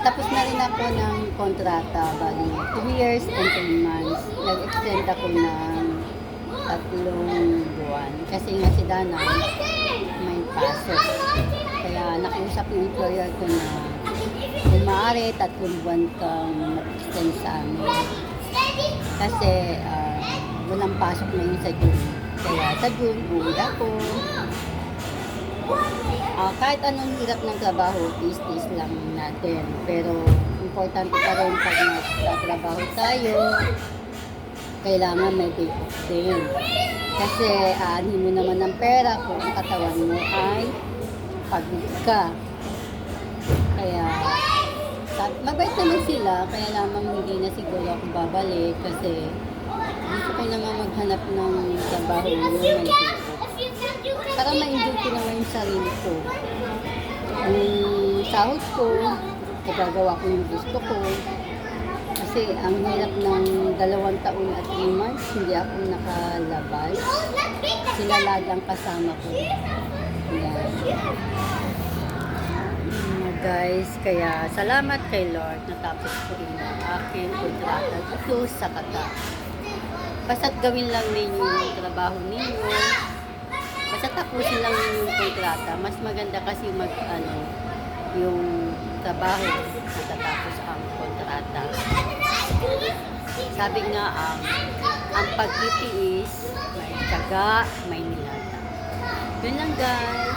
Tapos na rin ako ng kontrata, bali 2 years and 3 months. Nag-extend ako ng 3 buwan. Kasi nga si Dana may pasok. Kaya nakiusap yung employer ko na kung maaari, 3 buwan kang mag-extend sa amin. Kasi walang pasok na yun sa June. Kaya sa June, uwi ako. Kahit anong hirap ng trabaho, tis-tis lang natin. Pero, importante pa rin pag nagtatrabaho tayo, kailangan may day off din. Kasi, aanhin mo naman ng pera kung ang katawan mo ay pagod ka. Kaya, mabait naman sila, kaya lamang hindi na siguro ako babalik kasi gusto ko naman maghanap ng trabaho yung may day off. Para ma-enjoy ko naman yung sarili ko. Yung sahod ko, nagagawa ko yung gusto ko. Kasi ang hirap ng 2 taon at 3 months, hindi ako nakalabas. Sila lagang kasama ko. Yan. Guys, kaya salamat kay Lord natapos ko rin ang aking kontrata dito sa Qatar. Basta't gawin lang ninyo yung trabaho ninyo. Basta tapusin lang yung kontrata. Mas maganda kasi yung trabaho natatapos ang kontrata. Sabi nga ang pagtitiis, may tiyaga, may nilata. Yun lang guys.